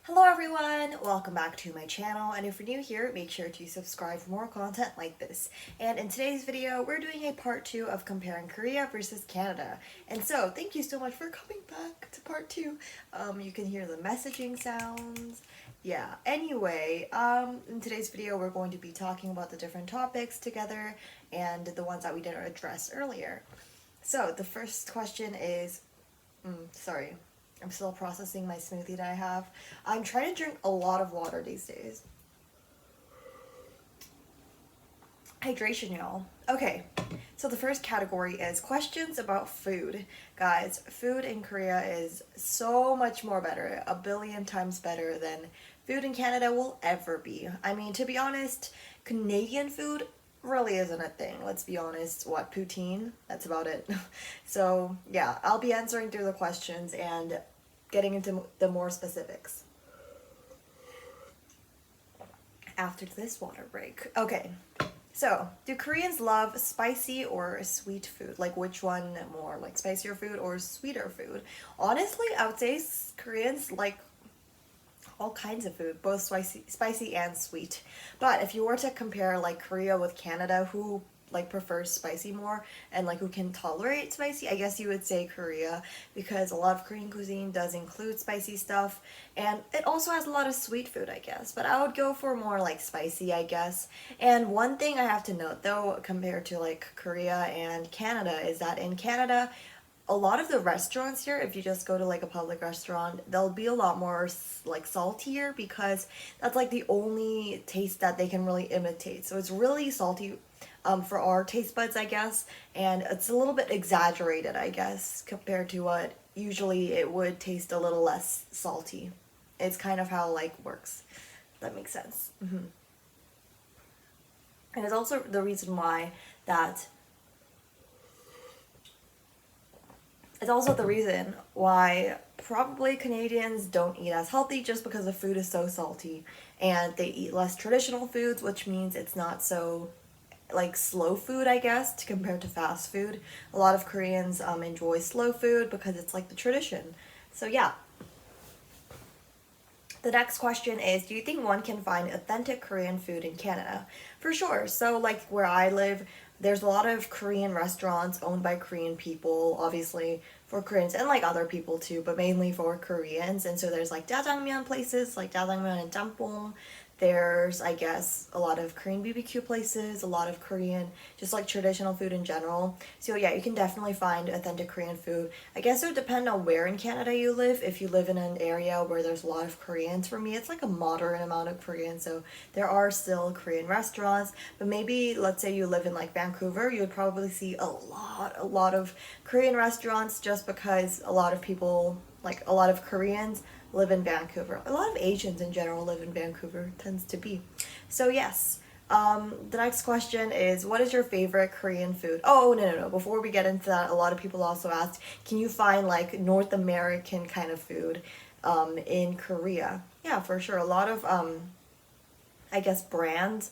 Hello everyone! Welcome back to my channel, and if you're new here, make sure to subscribe for more content like this. And in today's video, we're doing a part 2 of comparing Korea versus Canada. And so, thank you so much for coming back to part 2. You can hear the messaging sounds. Yeah, anyway, in today's video, we're going to be talking about the different topics together and the ones that we didn't address earlier. So, the first question is, sorry, I'm still processing my smoothie that I have. I'm trying to drink a lot of water these days. Hydration, y'all. Okay, so the first category is questions about food. Guys, food in Korea is so much more better, a billion times better than food in Canada will ever be. I mean, to be honest, Canadian food really isn't a thing. Let's be honest. What, poutine? That's about it. So, yeah, I'll be answering through the questions and getting into the more specifics after this water break. Okay, so do Koreans love spicy or sweet food? Like which one more? Like spicier food or sweeter food? Honestly, I would say Koreans like all kinds of food, both spicy and sweet. But if you were to compare like Korea with Canada, who like prefers spicy more and like who can tolerate spicy, I guess you would say Korea, because a lot of Korean cuisine does include spicy stuff, and it also has a lot of sweet food, I guess, but I would go for more like spicy, I guess. And one thing I have to note though, compared to like Korea and Canada, is that in Canada, a lot of the restaurants here, if you just go to like a public restaurant, they'll be a lot more like saltier, because that's like the only taste that they can really imitate. So it's really salty for our taste buds, I guess, and it's a little bit exaggerated, I guess, compared to what usually it would taste a little less salty. It's kind of how like works. That makes sense. And it's also the reason why that it's also the reason why probably Canadians don't eat as healthy, just because the food is so salty, and they eat less traditional foods, which means it's not so like slow food, I guess, to compare to fast food. A lot of Koreans enjoy slow food because it's like the tradition. So yeah. The next question is, do you think one can find authentic Korean food in Canada? For sure. So like where I live, there's a lot of Korean restaurants owned by Korean people, obviously for Koreans and like other people too, but mainly for Koreans. And so there's like jjajangmyeon places, like jjajangmyeon and jjampong. There's, I guess, a lot of Korean BBQ places, a lot of Korean, just like traditional food in general. So yeah, you can definitely find authentic Korean food. I guess it would depend on where in Canada you live. If you live in an area where there's a lot of Koreans, for me, it's like a moderate amount of Korean. So there are still Korean restaurants, but maybe let's say you live in like Vancouver, you would probably see a lot of Korean restaurants, just because a lot of people, like a lot of Koreans, live in Vancouver. A lot of Asians in general live in Vancouver, tends to be. So yes, the next question is, what is your favorite Korean food? Oh, no. Before we get into that, a lot of people also asked, can you find like North American kind of food in Korea? Yeah, for sure. A lot of, I guess, brands,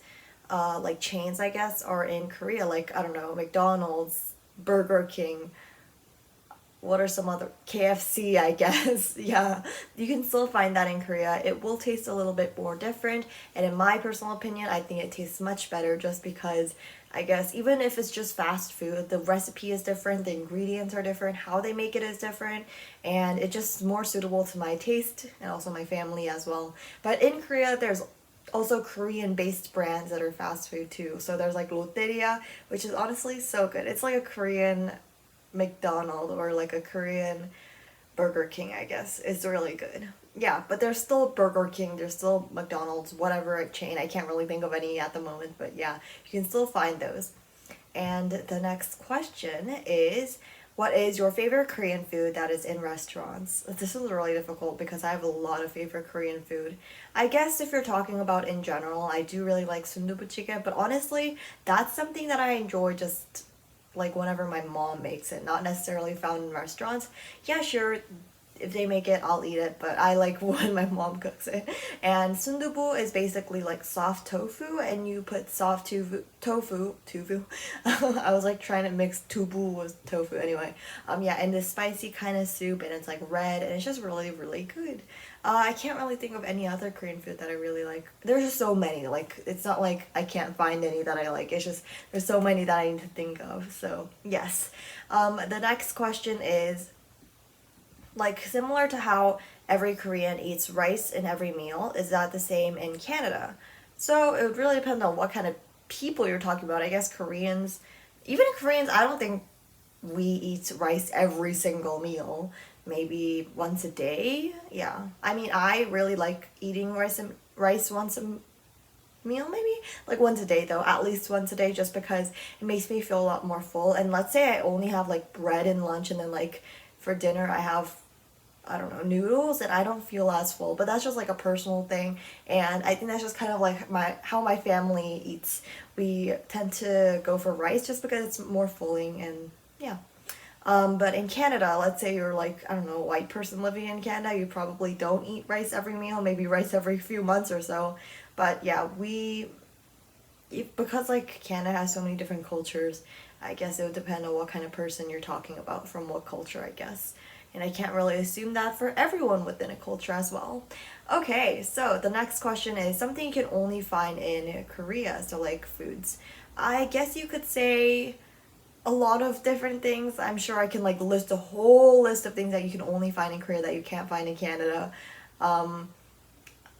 like chains, I guess, are in Korea. Like, I don't know, McDonald's, Burger King, what are some other, KFC, I guess. Yeah, you can still find that in Korea. It will taste a little bit more different, and in my personal opinion, I think it tastes much better, just because I guess even if it's just fast food, the recipe is different, the ingredients are different, how they make it is different, and it's just more suitable to my taste and also my family as well. But in Korea, there's also Korean based brands that are fast food too. So there's like Lotteria, which is honestly so good. It's like a Korean McDonald's, or like a Korean Burger King, I guess. It's really good. Yeah, but there's still Burger King, there's still McDonald's, whatever chain. I can't really think of any at the moment, but yeah, you can still find those. And the next question is, what is your favorite Korean food that is in restaurants? This is really difficult because I have a lot of favorite Korean food. I guess if you're talking about in general, I do really like sundubujigae, but honestly, that's something that I enjoy just like whenever my mom makes it, not necessarily found in restaurants. Yeah, sure, if they make it, I'll eat it, but I like when my mom cooks it. And sundubu is basically like soft tofu, and you put soft tofu. I was like trying to mix tubu with tofu anyway. Yeah, and this spicy kind of soup, and it's like red, and it's just really, really good. I can't really think of any other Korean food that I really like. There's just so many. Like, it's not like I can't find any that I like. It's just there's so many that I need to think of. So, yes. The next question is like similar to how every Korean eats rice in every meal, is that the same in Canada? So, it would really depend on what kind of people you're talking about. I guess Koreans, even Koreans, I don't think we eat rice every single meal. Maybe once a day. Yeah. I mean, I really like eating rice once a meal, maybe like once a day though, at least once a day, just because it makes me feel a lot more full. And let's say I only have like bread and lunch, and then like for dinner I have, I don't know, noodles, and I don't feel as full. But that's just like a personal thing, and I think that's just kind of like my family eats. We tend to go for rice just because it's more filling, and yeah. But in Canada, let's say you're like, I don't know, a white person living in Canada, you probably don't eat rice every meal, maybe rice every few months or so. But yeah, because like Canada has so many different cultures, I guess it would depend on what kind of person you're talking about, from what culture, I guess. And I can't really assume that for everyone within a culture as well. Okay, so the next question is something you can only find in Korea, so like foods. I guess you could say a lot of different things. I'm sure I can like list a whole list of things that you can only find in Korea that you can't find in Canada. Um,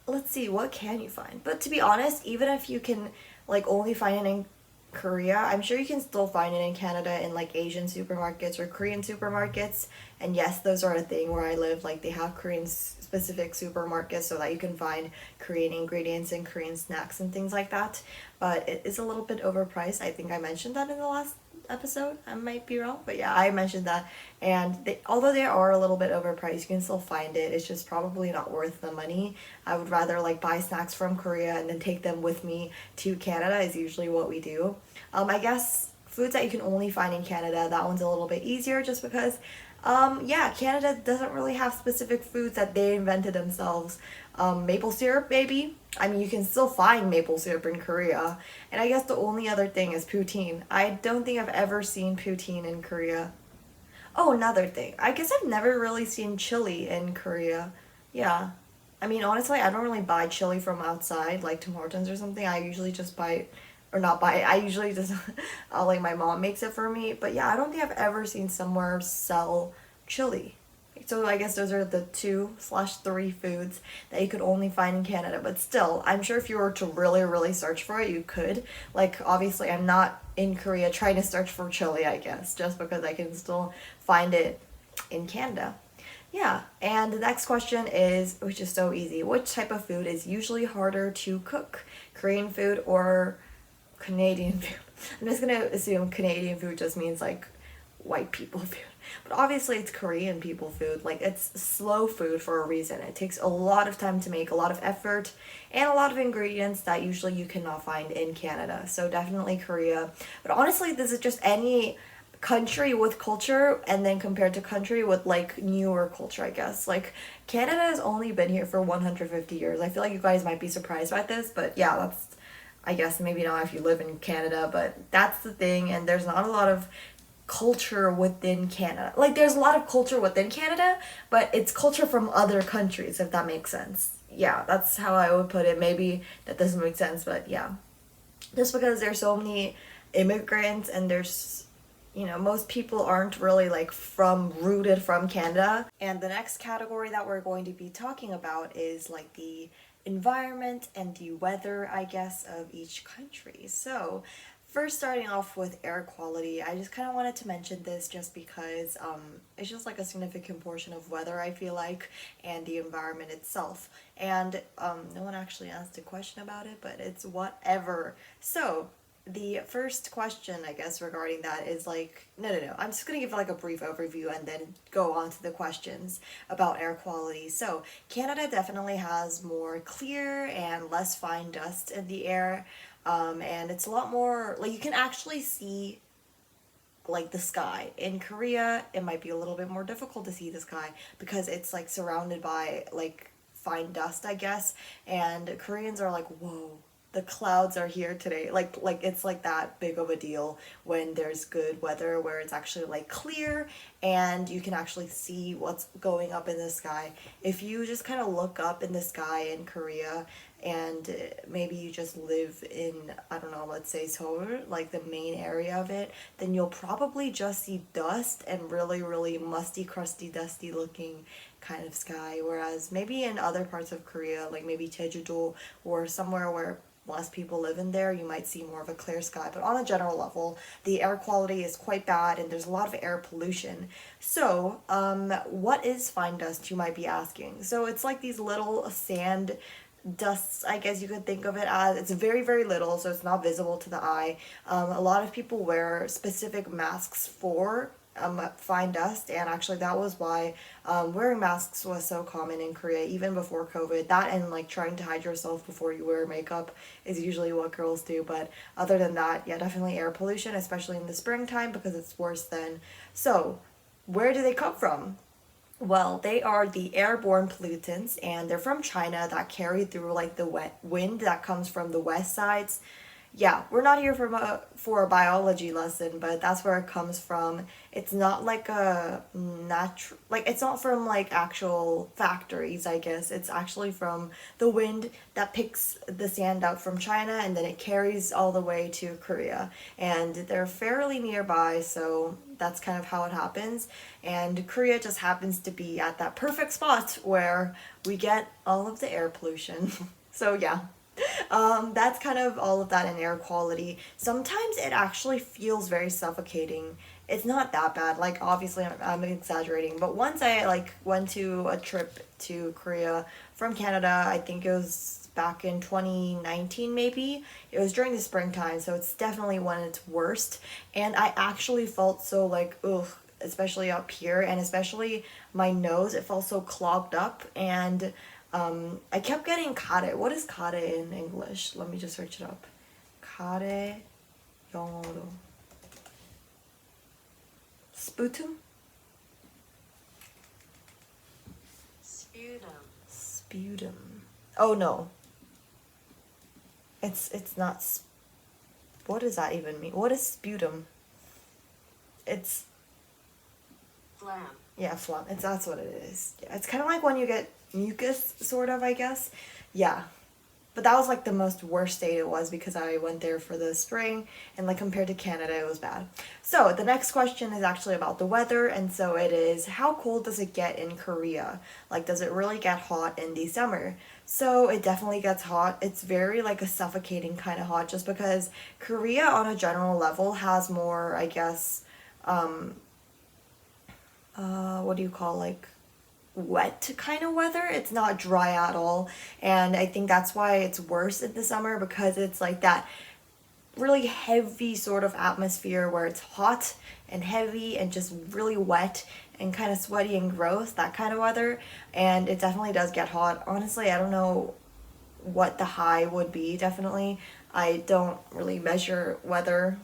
let's see, what can you find? But to be honest, even if you can like only find it in Korea, I'm sure you can still find it in Canada in like Asian supermarkets or Korean supermarkets. And yes, those are a thing where I live. Like they have Korean specific supermarkets so that you can find Korean ingredients and Korean snacks and things like that. But it is a little bit overpriced. I think I mentioned that in the last episode. I might be wrong, but yeah, I mentioned that. And although they are a little bit overpriced, you can still find it. It's just probably not worth the money. I would rather like buy snacks from Korea and then take them with me to Canada is usually what we do. I guess foods that you can only find in Canada, that one's a little bit easier just because yeah, Canada doesn't really have specific foods that they invented themselves. Maple syrup, maybe. I mean, you can still find maple syrup in Korea. And I guess the only other thing is poutine. I don't think I've ever seen poutine in Korea. Oh, another thing. I guess I've never really seen chili in Korea. Yeah. I mean, honestly, I don't really buy chili from outside, like Tim Hortons or something. I usually just buy it, or not buy it. I usually just, like, my mom makes it for me. But yeah, I don't think I've ever seen somewhere sell chili. So I guess those are the 2/3 foods that you could only find in Canada. But still, I'm sure if you were to really, really search for it, you could. Like, obviously, I'm not in Korea trying to search for chili, I guess, just because I can still find it in Canada. Yeah, and the next question is, which is so easy, which type of food is usually harder to cook? Korean food or Canadian food? I'm just gonna assume Canadian food just means like white people food. But obviously it's Korean people food. Like it's slow food for a reason. It takes a lot of time to make, a lot of effort, and a lot of ingredients that usually you cannot find in Canada. So definitely Korea. But honestly, this is just any country with culture and then compared to country with like newer culture, I guess. Like Canada has only been here for 150 years. I feel like you guys might be surprised by this, but yeah, that's, I guess maybe not if you live in Canada, but that's the thing. And there's not a lot of culture within Canada. Like there's a lot of culture within Canada, but it's culture from other countries, if that makes sense. Yeah, that's how I would put it. Maybe that doesn't make sense, but yeah. Just because there's so many immigrants and there's, you know, most people aren't really like rooted from Canada. And the next category that we're going to be talking about is like the environment and the weather, I guess, of each country. So first, starting off with air quality, I just kind of wanted to mention this just because it's just like a significant portion of weather, I feel like, and the environment itself. And no one actually asked a question about it, but it's whatever. So, the first question, I guess, regarding that is like, no. I'm just gonna give like a brief overview and then go on to the questions about air quality. So, Canada definitely has more clear and less fine dust in the air. And it's a lot more, like, you can actually see, like, the sky. In Korea, it might be a little bit more difficult to see the sky because it's, like, surrounded by, like, fine dust, I guess. And Koreans are like, whoa, the clouds are here today. Like it's like that big of a deal when there's good weather where it's actually like clear and you can actually see what's going up in the sky. If you just kind of look up in the sky in Korea and maybe you just live in, I don't know, let's say Seoul, like the main area of it, then you'll probably just see dust and really, really musty, crusty, dusty looking kind of sky. Whereas maybe in other parts of Korea, like maybe Jeju-do or somewhere where less people live in there, you might see more of a clear sky. But on a general level, the air quality is quite bad and there's a lot of air pollution. So, what is fine dust, you might be asking? So it's like these little sand dusts, I guess you could think of it as. It's very, very little, so it's not visible to the eye. A lot of people wear specific masks for fine dust, and actually that was why wearing masks was so common in Korea even before COVID. That and like trying to hide yourself before you wear makeup is usually what girls do. But other than that, yeah, definitely air pollution, especially in the springtime because it's worse then. So where do they come from? Well, they are the airborne pollutants, and they're from China that carry through like the wet wind that comes from the west sides. Yeah, we're not here for a biology lesson, but that's where it comes from. It's not like a natural, like it's not from like actual factories, I guess. It's actually from the wind that picks the sand out from China and then it carries all the way to Korea. And they're fairly nearby, so that's kind of how it happens. And Korea just happens to be at that perfect spot where we get all of the air pollution. So yeah. That's kind of all of that in air quality. Sometimes it actually feels very suffocating. It's not that bad. Like obviously I'm exaggerating, but once I like went to a trip to Korea from Canada, I think it was back in 2019 maybe. It was during the springtime, so it's definitely when it's worst. And I actually felt so like ugh, especially up here and especially my nose, it felt so clogged up and I kept getting kare. What is kare in English? Let me just search it up. Kare 영어로. Sputum? Sputum. Sputum. Oh no. It's not. What does that even mean? What is sputum? It's Phlegm. yeah, phlegm. That's what it is. Yeah, it's kind of like when you get mucus, sort of, I guess. Yeah. But that was like the most worst state it was because I went there for the spring and like compared to Canada it was bad. So the next question is actually about the weather, and so it is, how cold does it get in Korea? Like does it really get hot in the summer? So it definitely gets hot. It's very like a suffocating kind of hot just because Korea on a general level has more, I guess, what do you call like wet kind of weather. It's not dry at all. And I think that's why it's worse in the summer because it's like that really heavy sort of atmosphere where it's hot and heavy and just really wet and kind of sweaty and gross, that kind of weather. And it definitely does get hot. Honestly, I don't know what the high would be, definitely. I don't really measure weather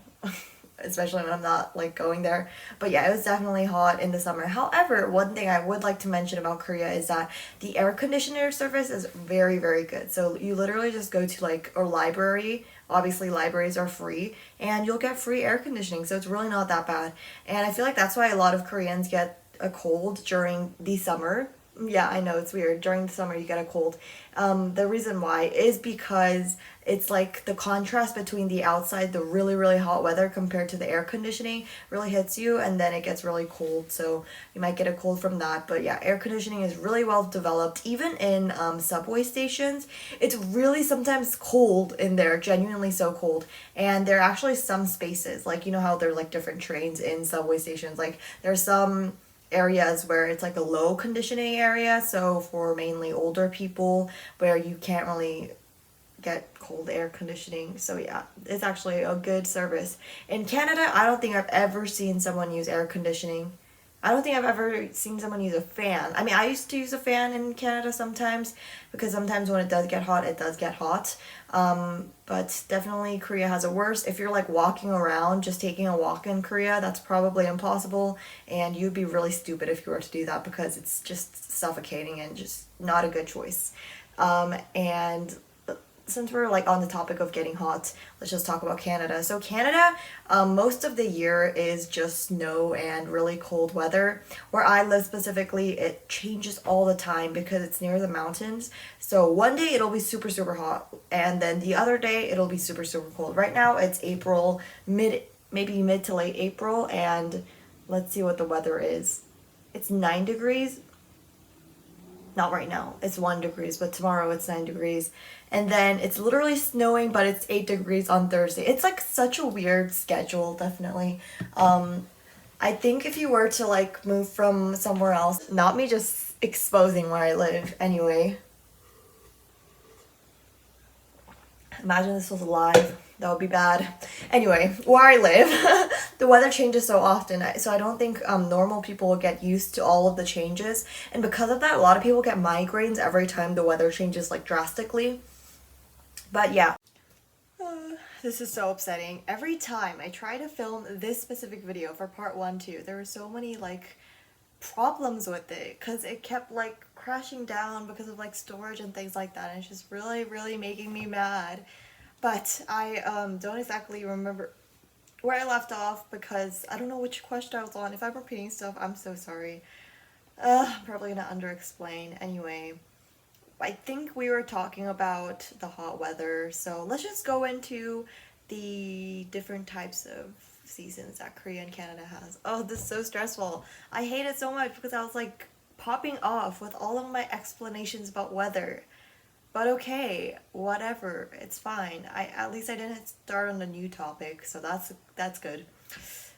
especially when I'm not like going there. But yeah, it was definitely hot in the summer. However, one thing I would like to mention about Korea is that the air conditioner service is very, very good. So you literally just go to like a library. Obviously, libraries are free, and you'll get free air conditioning. So it's really not that bad. And I feel like that's why a lot of Koreans get a cold during the summer. Yeah, I know it's weird. During the summer, you get a cold. The reason why is because it's like the contrast between the outside, the really, really hot weather compared to the air conditioning really hits you, and then it gets really cold. So you might get a cold from that. But yeah, air conditioning is really well developed. Even in subway stations, it's really sometimes cold in there, genuinely so cold. And there are actually some spaces, like you know how there are like different trains in subway stations. Like there's some areas where it's like a low conditioning area, so for mainly older people where you can't really get cold air conditioning. So yeah, it's actually a good service. In Canada, I don't think I've ever seen someone use air conditioning. I don't think I've ever seen someone use a fan. I mean, I used to use a fan in Canada sometimes because sometimes when it does get hot, it does get hot. But definitely Korea has it worse. If you're like walking around, just taking a walk in Korea, that's probably impossible. And you'd be really stupid if you were to do that because it's just suffocating and just not a good choice. And since we're like on the topic of getting hot, let's just talk about Canada. So Canada, most of the year is just snow and really cold weather. Where I live specifically, it changes all the time because it's near the mountains. So one day it'll be super super hot, and then the other day it'll be super super cold. Right now it's April, maybe mid to late April, and let's see what the weather is. It's 9 degrees. Not right now. It's 1 degrees, but tomorrow it's 9 degrees. And then it's literally snowing, but it's 8 degrees on Thursday. It's like such a weird schedule, definitely. I think if you were to like move from somewhere else, not me just exposing where I live anyway. Imagine this was live. That would be bad. Anyway, where I live, the weather changes so often, so I don't think normal people will get used to all of the changes. And because of that, a lot of people get migraines every time the weather changes like drastically. But yeah. This is so upsetting. Every time I try to film this specific video for part 1 too, there were so many like problems with it because it kept like crashing down because of like storage and things like that, and it's just really really making me mad. But I don't exactly remember where I left off because I don't know which question I was on. If I'm repeating stuff, I'm so sorry. I'm probably gonna under-explain. Anyway, I think we were talking about the hot weather, so let's just go into the different types of seasons that Korea and Canada has. Oh, this is so stressful. I hate it so much because I was like popping off with all of my explanations about weather. But okay, whatever, it's fine. At least I didn't start on a new topic, so that's good.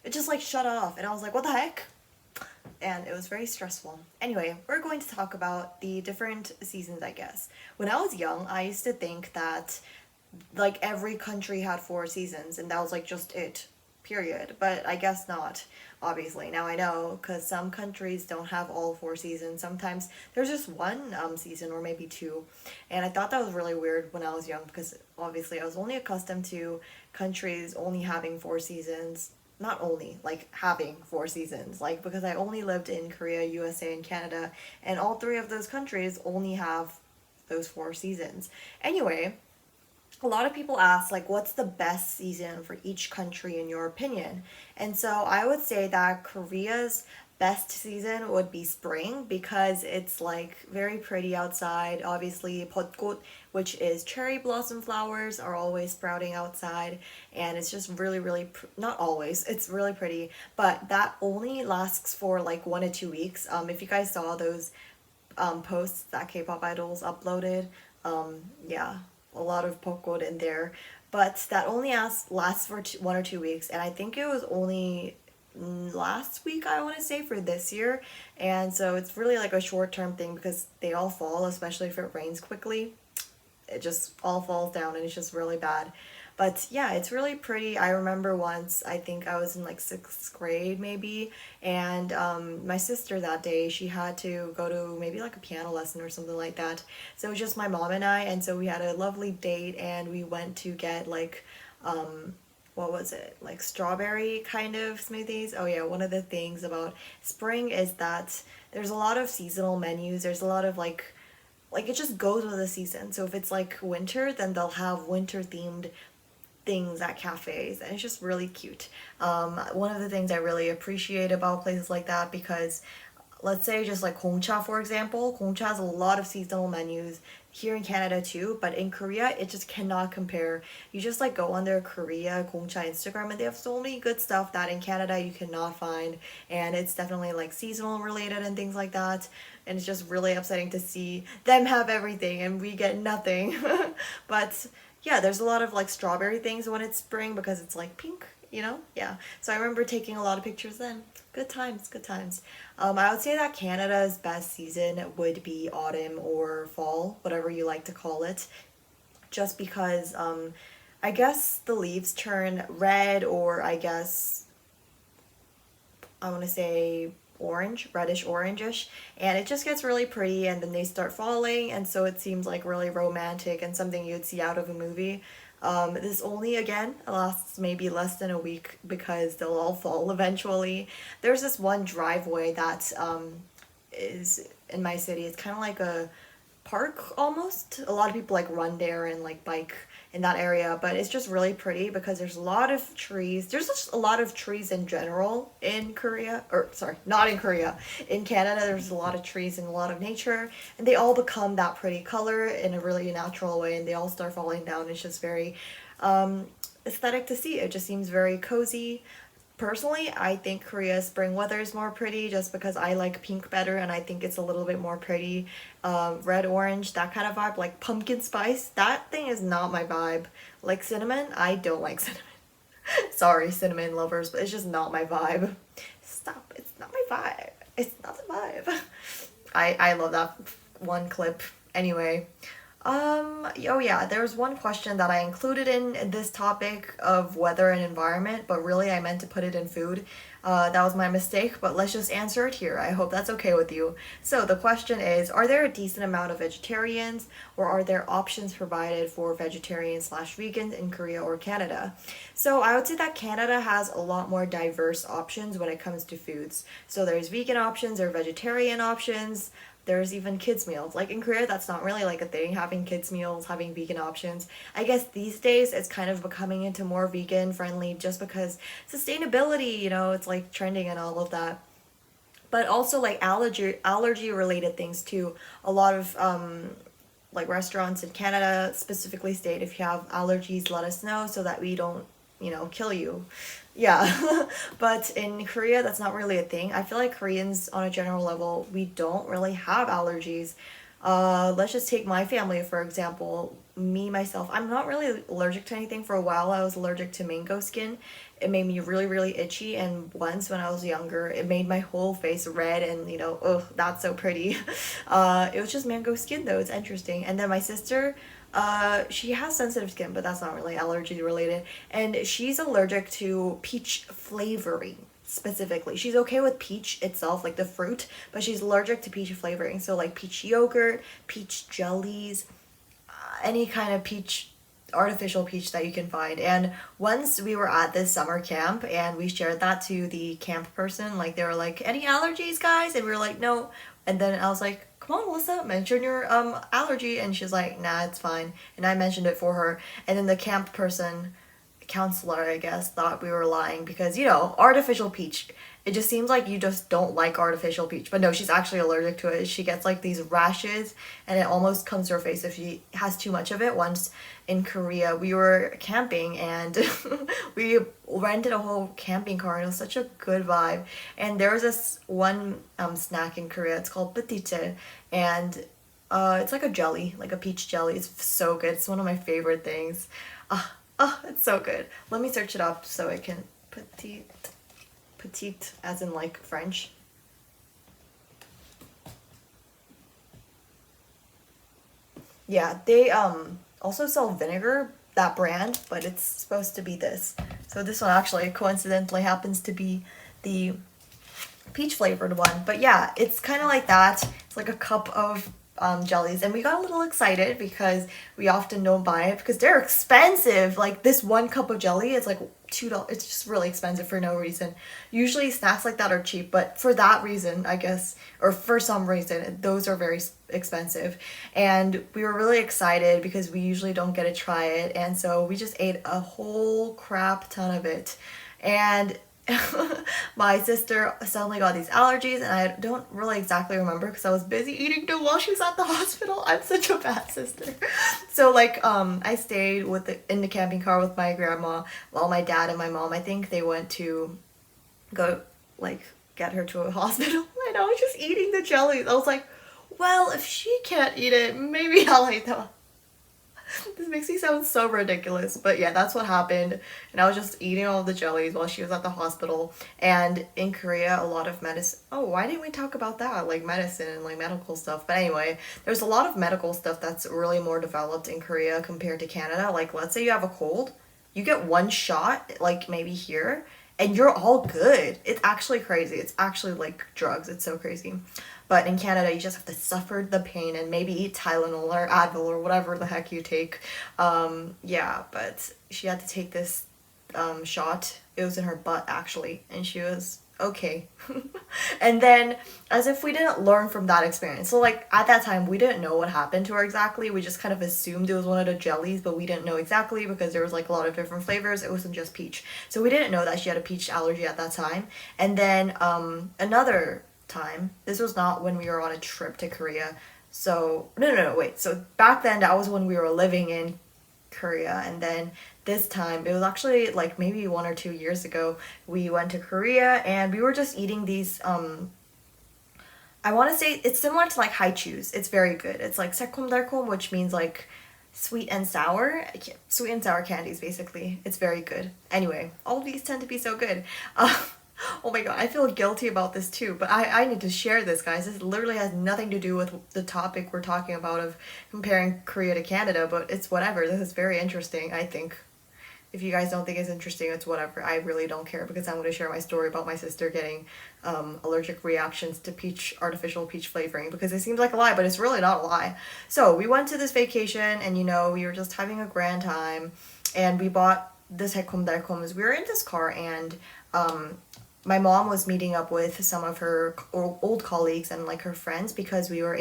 It just like shut off, and I was like, what the heck? And it was very stressful. Anyway, we're going to talk about the different seasons, I guess. When I was young, I used to think that like every country had 4 seasons, and that was like just it, period. But I guess not, obviously. Now I know, because some countries don't have all 4 seasons. Sometimes there's just one season or maybe 2. And I thought that was really weird when I was young because obviously I was only accustomed to countries only having 4 seasons. Not only, like having 4 seasons. Like because I only lived in Korea, USA, and Canada. And all 3 of those countries only have those 4 seasons. Anyway, a lot of people ask like what's the best season for each country in your opinion, and so I would say that Korea's best season would be spring because it's like very pretty outside. Obviously 벚꽃, which is cherry blossom flowers, are always sprouting outside, and it's just really really not always, it's really pretty, but that only lasts for like 1 to 2 weeks. If you guys saw those posts that K-pop idols uploaded, yeah, a lot of 벚꽃 in there, but that only lasts for 1 or 2 weeks, and I think it was only last week, I want to say, for this year. And so it's really like a short-term thing because they all fall, especially if it rains quickly. It just all falls down and it's just really bad. But yeah, it's really pretty. I remember once, I think I was in like 6th grade maybe, and my sister that day, she had to go to maybe like a piano lesson or something like that. So it was just my mom and I, and so we had a lovely date, and we went to get like, what was it? Like strawberry kind of smoothies. Oh yeah, one of the things about spring is that there's a lot of seasonal menus. There's a lot of like it just goes with the season. So if it's like winter, then they'll have winter themed things at cafes, and it's just really cute. One of the things I really appreciate about places like that, because let's say just like Gongcha, for example, Gongcha has a lot of seasonal menus here in Canada too, but in Korea it just cannot compare. You just like go on their Korea Gongcha Instagram, and they have so many good stuff that in Canada you cannot find, and it's definitely like seasonal related and things like that. And it's just really upsetting to see them have everything and we get nothing. But yeah, there's a lot of like strawberry things when it's spring because it's like pink, you know? Yeah. So I remember taking a lot of pictures then. Good times, good times. I would say that Canada's best season would be autumn or fall, whatever you like to call it. Just because I guess the leaves turn red, or I guess I want to say orange, reddish orangish, and it just gets really pretty, and then they start falling, and so it seems like really romantic and something you'd see out of a movie. This only, again, lasts maybe less than a week because they'll all fall eventually. There's this one driveway that is in my city. It's kind of like a park almost. A lot of people like run there and like bike in that area, but it's just really pretty because there's a lot of trees. There's just a lot of trees in general in Korea, or sorry, not in Korea. In Canada, there's a lot of trees and a lot of nature, and they all become that pretty color in a really natural way, and they all start falling down. It's just very um, aesthetic to see. It just seems very cozy. Personally, I think Korea's spring weather is more pretty just because I like pink better and I think it's a little bit more pretty. Red, orange, that kind of vibe, like pumpkin spice, that thing is not my vibe. Like cinnamon, I don't like cinnamon. Sorry, cinnamon lovers, but it's just not my vibe. Stop, it's not my vibe. It's not the vibe. I love that one clip. Anyway, oh yeah, there's one question that I included in this topic of weather and environment, but really I meant to put it in food. That was my mistake, but let's just answer it here. I hope that's okay with you. So the question is, are there a decent amount of vegetarians, or are there options provided for vegetarians slash vegans in Korea or Canada? So I would say that Canada has a lot more diverse options when it comes to foods. So there's vegan options or vegetarian options. There's even kids meals. Like in Korea, that's not really like a thing, having kids meals, having vegan options. I guess these days it's kind of becoming into more vegan friendly just because sustainability, it's like trending and all of that. But also like allergy related things too. A lot of like restaurants in Canada specifically state if you have allergies, let us know so that we don't, kill you. Yeah. But in Korea, that's not really a thing. I feel like Koreans, on a general level, we don't really have allergies. Let's just take my family, for example. Me, myself, I'm not really allergic to anything. For a while, I was allergic to mango skin. It made me really, really itchy. And once when I was younger, it made my whole face red and, ugh, that's so pretty. It was just mango skin, though. It's interesting. And then my sister, she has sensitive skin, but that's not really allergy related. And she's allergic to peach flavoring specifically. She's okay with peach itself, like the fruit, but she's allergic to peach flavoring. So like peach yogurt, peach jellies, any kind of peach, artificial peach that you can find. And once we were at this summer camp and we shared that to the camp person, like they were like, any allergies, guys? And we were like, no. And then I was like, come on, Melissa, mention your allergy. And she's like, nah, it's fine. And I mentioned it for her. And then the camp person, counselor, I guess, thought we were lying because, artificial peach. It just seems like you just don't like artificial peach. But no, she's actually allergic to it. She gets like these rashes and it almost comes to her face if she has too much of it. Once in Korea, we were camping and we rented a whole camping car and it was such a good vibe. And there was this one snack in Korea. It's called Mbti, and it's like a jelly, like a peach jelly. It's so good. It's one of my favorite things. Oh, it's so good. Let me search it up so I can petite as in like French. Yeah, they also sell vinegar, that brand, but it's supposed to be this. So this one actually coincidentally happens to be the peach flavored one. But yeah, it's kind of like that. It's like a cup of jellies, and we got a little excited because we often don't buy it because they're expensive. Like this one cup of jelly is like $2. It's just really expensive for no reason. Usually snacks like that are cheap, but for that reason, I guess, or for some reason, those are very expensive. And we were really excited because we usually don't get to try it, and so we just ate a whole crap ton of it. And my sister suddenly got these allergies, and I don't really exactly remember because I was busy eating them while she was at the hospital. I'm such a bad sister. So like I stayed in the camping car with my grandma while my dad and my mom, I think they went to go like get her to a hospital, and I was just eating the jellies. I was like, well, if she can't eat it, maybe I'll eat them. This makes me sound so ridiculous, but yeah, that's what happened. And I was just eating all the jellies while she was at the hospital. And in Korea, a lot of medicine. Oh, why didn't we talk about that? Like medicine and like medical stuff. But anyway, there's a lot of medical stuff that's really more developed in Korea compared to Canada. Like, let's say you have a cold, you get one shot, like maybe here, and you're all good. It's actually crazy. It's actually like drugs. It's so crazy. But in Canada, you just have to suffer the pain and maybe eat Tylenol or Advil or whatever the heck you take. Yeah, but she had to take this shot. It was in her butt, actually. And she was, okay. And then, as if we didn't learn from that experience. So, like, at that time, we didn't know what happened to her exactly. We just kind of assumed it was one of the jellies, but we didn't know exactly because there was, like, a lot of different flavors. It wasn't just peach. So, we didn't know that she had a peach allergy at that time. And then, another time, this was not when we were on a trip to Korea. So, no, wait. So, back then, that was when we were living in Korea, and then this time it was actually like maybe 1 or 2 years ago we went to Korea and we were just eating these I want to say it's similar to like haichus. It's very good. It's like 새콤달콤, which means like sweet and sour. Sweet and sour candies basically. It's very good. Anyway, all of these tend to be so good. Oh my god, I feel guilty about this too, but I need to share this, guys. This literally has nothing to do with the topic we're talking about of comparing Korea to Canada, but it's whatever. This is very interesting, I think. If you guys don't think it's interesting, it's whatever. I really don't care because I'm going to share my story about my sister getting allergic reactions to artificial peach flavoring, because it seems like a lie, but it's really not a lie. So we went to this vacation and, you know, we were just having a grand time, and we bought this 달콤달콤s. We were in this car, and my mom was meeting up with some of her old colleagues and like her friends because we were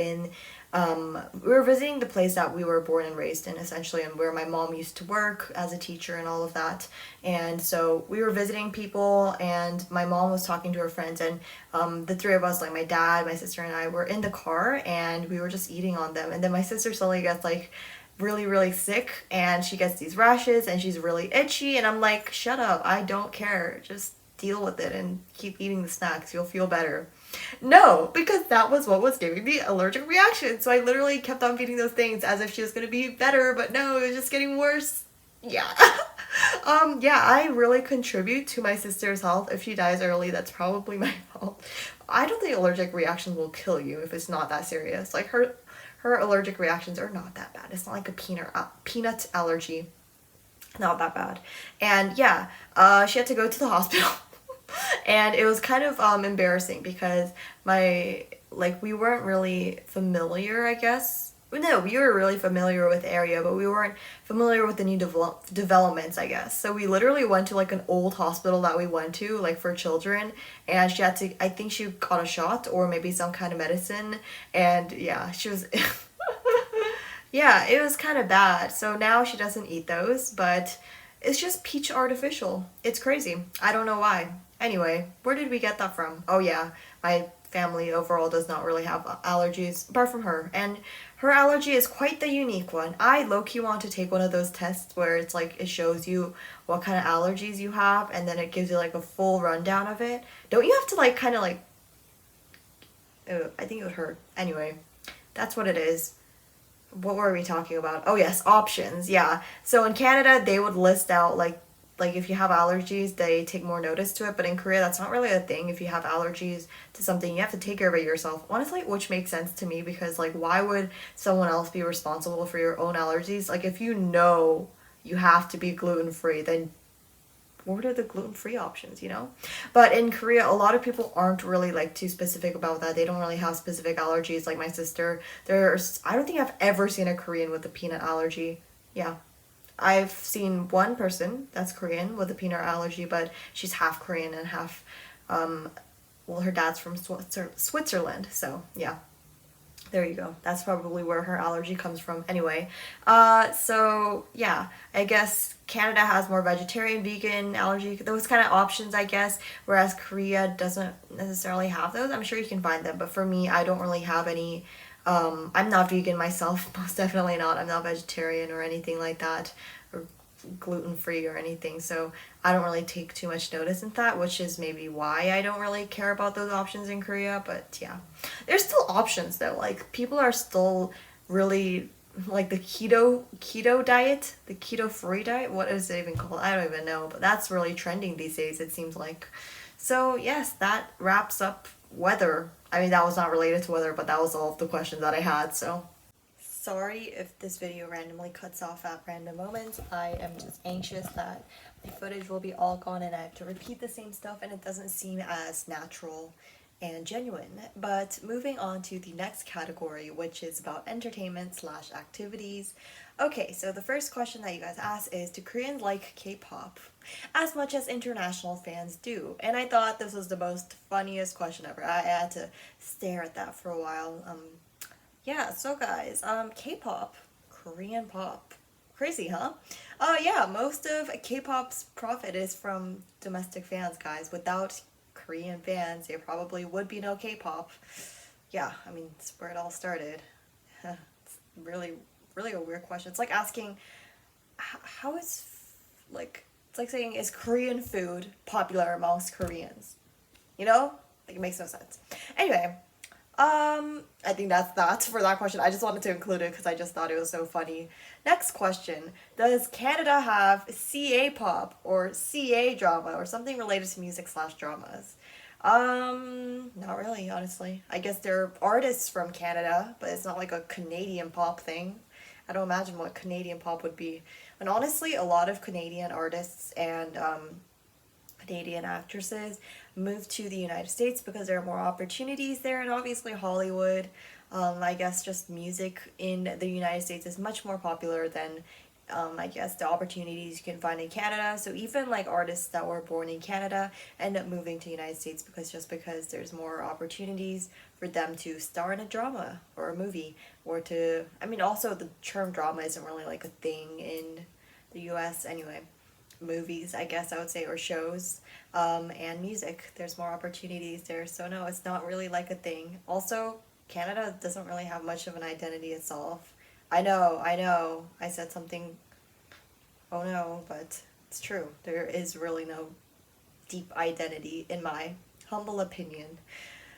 visiting the place that we were born and raised in, essentially, and where my mom used to work as a teacher and all of that. And so we were visiting people, and my mom was talking to her friends, and the three of us, like my dad, my sister, and I, were in the car, and we were just eating on them. And then my sister suddenly gets like really sick, and she gets these rashes, and she's really itchy, and I'm like, shut up, I don't care, just deal with it and keep eating the snacks, you'll feel better. No, because that was what was giving me allergic reaction. So I literally kept on feeding those things as if she was gonna be better, but no, it was just getting worse. Yeah. Yeah, I really contribute to my sister's health. If she dies early, that's probably my fault. I don't think allergic reactions will kill you if it's not that serious. Like her allergic reactions are not that bad. It's not like a peanut allergy. Not that bad. And yeah, she had to go to the hospital. And it was kind of embarrassing because we weren't really familiar, I guess. No, we were really familiar with the area, but we weren't familiar with the new developments, I guess. So we literally went to like an old hospital that we went to, like for children, and she had to, I think she got a shot or maybe some kind of medicine, and yeah, she was, yeah, it was kind of bad. So now she doesn't eat those, but it's just peach artificial. It's crazy. I don't know why. Anyway, where did we get that from? Oh yeah, my family overall does not really have allergies, apart from her. And her allergy is quite the unique one. I low-key want to take one of those tests where it's like, it shows you what kind of allergies you have, and then it gives you like a full rundown of it. Don't you have to like kind of like, I think it would hurt. Anyway, that's what it is. What were we talking about? Oh yes, options. Yeah. So in Canada, they would list out like if you have allergies, they take more notice to it. But in Korea, that's not really a thing. If you have allergies to something, you have to take care of it yourself. Honestly, which makes sense to me because like, why would someone else be responsible for your own allergies? Like, if you know you have to be gluten-free, then what are the gluten-free options, you know? But in Korea, a lot of people aren't really like too specific about that. They don't really have specific allergies. Like my sister, I don't think I've ever seen a Korean with a peanut allergy. Yeah. I've seen one person that's Korean with a peanut allergy, but she's half Korean and half, her dad's from Switzerland, so yeah. There you go. That's probably where her allergy comes from. Anyway, so yeah, I guess Canada has more vegetarian, vegan, allergy, those kind of options, I guess, whereas Korea doesn't necessarily have those. I'm sure you can find them, but for me, I don't really have any. I'm not vegan myself, most definitely not. I'm not vegetarian or anything like that, or gluten-free or anything, so I don't really take too much notice in that, which is maybe why I don't really care about those options in Korea. But yeah, there's still options though. Like, people are still really like the keto diet, the keto-free diet. What is it even called? I don't even know, but that's really trending these days, it seems like. So yes, that wraps up weather. I mean, that was not related to weather, but that was all of the questions that I had, so. Sorry if this video randomly cuts off at random moments. I am just anxious that the footage will be all gone and I have to repeat the same stuff and it doesn't seem as natural and genuine. But moving on to the next category, which is about entertainment/activities. Okay, so the first question that you guys asked is, do Koreans like K-pop as much as international fans do? And I thought this was the most funniest question ever. I had to stare at that for a while. Yeah, so guys, K-pop, Korean pop. Crazy, huh? Yeah, most of K-pop's profit is from domestic fans, guys. Without Korean fans, there probably would be no K-pop. Yeah, I mean, it's where it all started. It's really, really a weird question. It's like asking, how is, like, it's like saying, is Korean food popular amongst Koreans? You know? Like, it makes no sense. Anyway, I think that's that for that question. I just wanted to include it because I just thought it was so funny. Next question. Does Canada have CA pop or CA drama or something related to music slash dramas? Not really, honestly. I guess there are artists from Canada, but it's not like a Canadian pop thing. I don't imagine what Canadian pop would be. And honestly, a lot of Canadian artists and Canadian actresses move to the United States because there are more opportunities there, and obviously Hollywood. I guess just music in the United States is much more popular than I guess the opportunities you can find in Canada. So even like artists that were born in Canada end up moving to the United States because there's more opportunities for them to star in a drama or a movie or to I mean also the term drama isn't really like a thing in the US anyway. Movies, I guess I would say, or shows, and music. There's more opportunities there. So no, it's not really like a thing. Also, Canada doesn't really have much of an identity itself. I know, I said something, oh no, but it's true. There is really no deep identity, in my humble opinion.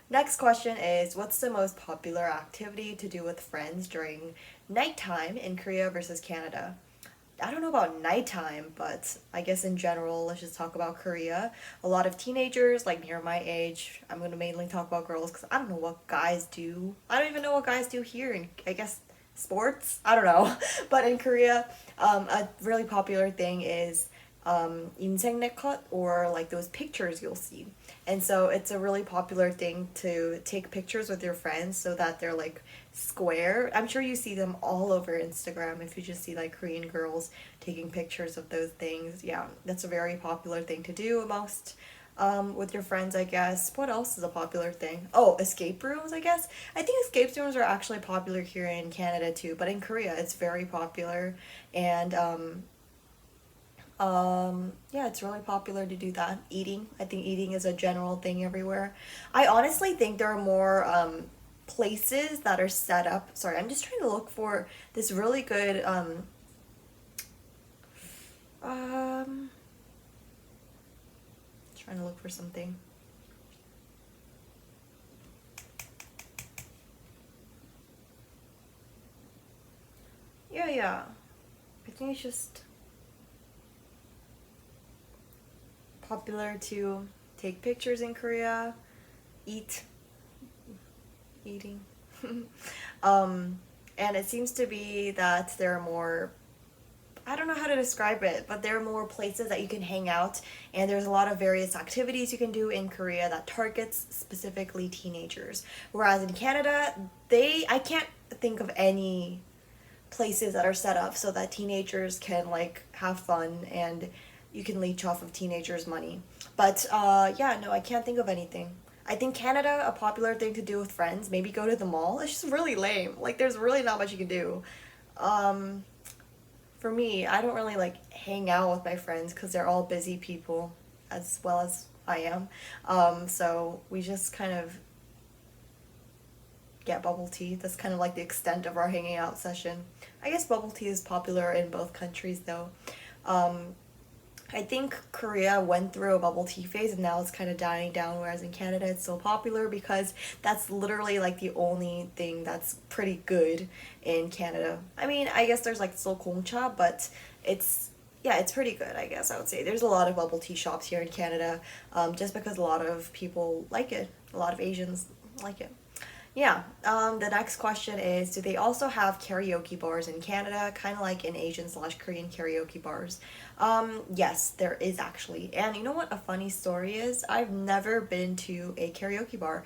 Next question is, what's the most popular activity to do with friends during nighttime in Korea versus Canada? I don't know about nighttime, but I guess in general, let's just talk about Korea. A lot of teenagers, like near my age, I'm going to mainly talk about girls because I don't know what guys do. I don't even know what guys do here in, I guess, sports? I don't know. But in Korea, a really popular thing is 인생네컷 or like those pictures you'll see. And so it's a really popular thing to take pictures with your friends so that they're like square. I'm sure you see them all over Instagram if you just see like Korean girls taking pictures of those things. Yeah, that's a very popular thing to do amongst with your friends, I guess. What else is a popular thing? Oh, escape rooms, I guess. I think escape rooms are actually popular here in Canada too, but in Korea it's very popular. And yeah, it's really popular to do that. Eating. I think eating is a general thing everywhere. I honestly think there are more places that are set up. Sorry, I'm just trying to look for this really good um trying to look for something. Yeah, yeah. I think it's just popular to take pictures in Korea, eat, eating. um, and it seems to be that there are more, I don't know how to describe it, but there are more places that you can hang out, and there's a lot of various activities you can do in Korea that targets specifically teenagers. Whereas in Canada, I can't think of any places that are set up so that teenagers can like have fun and you can leech off of teenagers' money. But yeah, no, I can't think of anything. I think Canada, a popular thing to do with friends, maybe go to the mall. It's just really lame. Like, there's really not much you can do. Um, for me, I don't really like hang out with my friends because they're all busy people, as well as I am. So we just kind of get bubble tea. That's kind of like the extent of our hanging out session. I guess bubble tea is popular in both countries though. Um, I think Korea went through a bubble tea phase and now it's kind of dying down, whereas in Canada it's still popular because that's literally like the only thing that's pretty good in Canada. I mean, I guess there's like still Gongcha, but it's yeah, it's pretty good, I guess I would say. There's a lot of bubble tea shops here in Canada, just because a lot of people like it. A lot of Asians like it. Yeah, the next question is, do they also have karaoke bars in Canada, kind of like in Asian slash Korean karaoke bars? Yes, there is actually. And you know what a funny story is? I've never been to a karaoke bar.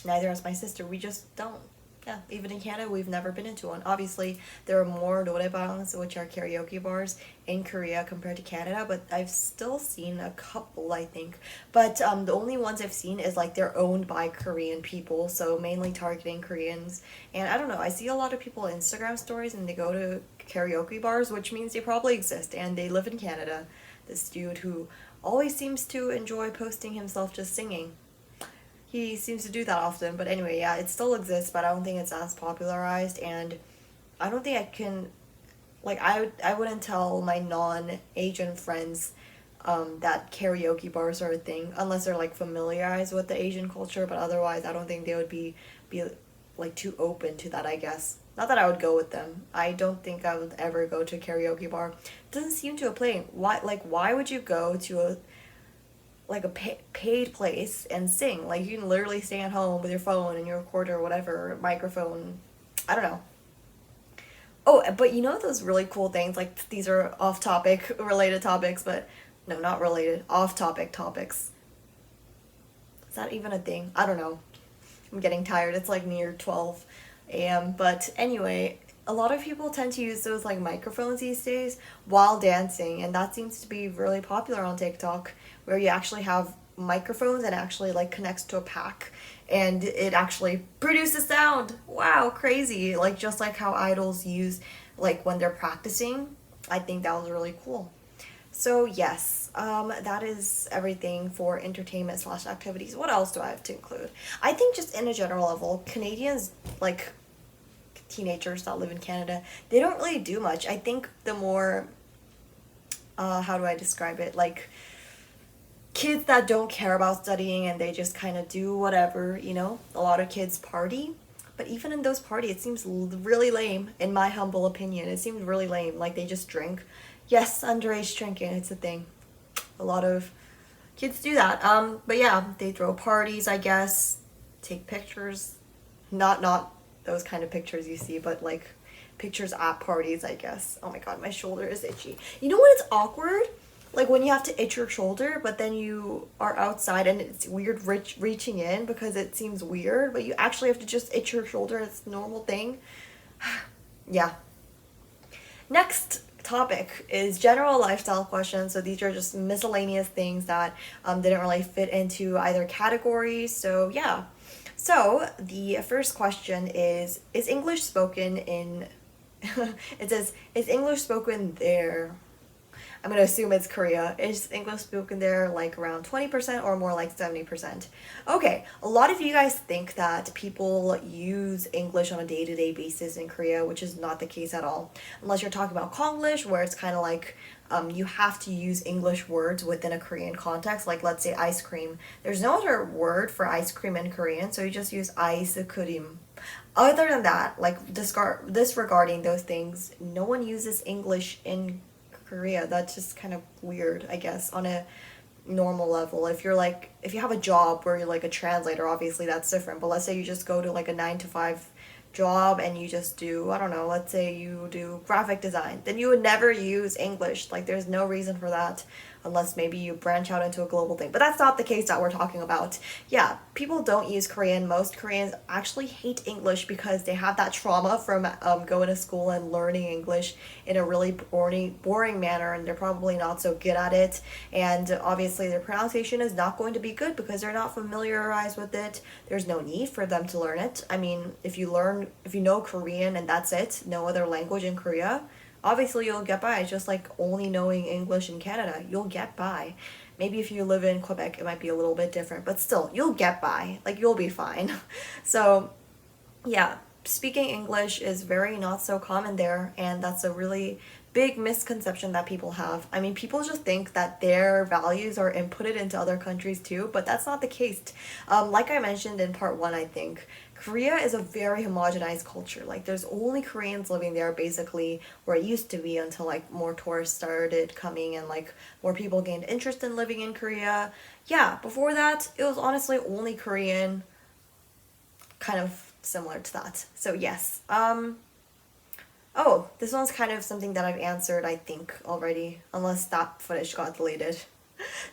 Neither has my sister. We just don't. Yeah, even in Canada, we've never been into one. Obviously, there are more norebangs, which are karaoke bars, in Korea compared to Canada, but I've still seen a couple, I think. But the only ones I've seen is like they're owned by Korean people, so mainly targeting Koreans. And I don't know, I see a lot of people Instagram stories and they go to karaoke bars, which means they probably exist and they live in Canada. This dude who always seems to enjoy posting himself just singing. He seems to do that often, but anyway, yeah, it still exists, but I don't think it's as popularized, and I don't think I can, like, I wouldn't tell my non-Asian friends that karaoke bars are a thing, unless they're, like, familiarized with the Asian culture, but otherwise, I don't think they would be like, too open to that, I guess. Not that I would go with them. I don't think I would ever go to a karaoke bar. It doesn't seem to apply. Why would you go to a paid place and sing? Like, you can literally stay at home with your phone and your recorder or whatever, microphone. I don't know. Oh, but you know those really cool things, like these are off topic related topics, but no, not related, off topic topics. Is that even a thing? I don't know. I'm getting tired. It's like near 12 a.m. But anyway, a lot of people tend to use those like microphones these days while dancing, and that seems to be really popular on TikTok, where you actually have microphones and actually like connects to a pack and it actually produces sound. Wow, crazy. Like just like how idols use like when they're practicing. I think that was really cool. So yes, that is everything for entertainment slash activities. What else do I have to include? I think just in a general level, Canadians, like teenagers that live in Canada, they don't really do much. I think the more, how do I describe it? Like kids that don't care about studying and they just kind of do whatever, you know? A lot of kids party. But even in those parties, it seems really lame, in my humble opinion. It seems really lame. Like they just drink. Yes, underage drinking, it's a thing. A lot of kids do that. But yeah, they throw parties, I guess, take pictures. Not those kind of pictures you see, but like pictures at parties, I guess. Oh my god, my shoulder is itchy. You know what? It's awkward. Like when you have to itch your shoulder, but then you are outside and it's weird reaching in because it seems weird, but you actually have to just itch your shoulder. It's a normal thing. Yeah. Next topic is general lifestyle questions. So these are just miscellaneous things that didn't really fit into either category. So yeah. So the first question is English spoken in, it says, is English spoken there? I'm going to assume it's Korea. Is English spoken there like around 20% or more like 70%? Okay, a lot of you guys think that people use English on a day-to-day basis in Korea, which is not the case at all. Unless you're talking about Konglish, where it's kind of like you have to use English words within a Korean context, like let's say ice cream. There's no other word for ice cream in Korean, so you just use ice cream. Other than that, like disregarding those things, no one uses English in Korea. That's just kind of weird, I guess, on a normal level. If you have a job where you're like a translator, obviously that's different. But let's say you just go to like a 9 to 5 job and you just do, I don't know, let's say you do graphic design, then you would never use English. Like there's no reason for that unless maybe you branch out into a global thing. But that's not the case that we're talking about. Yeah, people don't use Korean. Most Koreans actually hate English because they have that trauma from going to school and learning English in a really boring manner, and they're probably not so good at it. And obviously their pronunciation is not going to be good because they're not familiarized with it. There's no need for them to learn it. I mean, if you know Korean and that's it, no other language in Korea, obviously you'll get by. It's just like only knowing English in Canada, you'll get by. Maybe if you live in Quebec, it might be a little bit different, but still, you'll get by. Like, you'll be fine. So, yeah, speaking English is very not so common there, and that's a really big misconception that people have. I mean, people just think that their values are inputted into other countries too, but that's not the case. Like I mentioned in part one, I think, Korea is a very homogenized culture. Like, there's only Koreans living there, basically, where it used to be until, like, more tourists started coming and, like, more people gained interest in living in Korea. Yeah, before that, it was honestly only Korean, kind of similar to that. So, yes. Oh, this one's kind of something that I've answered, I think, already, unless that footage got deleted.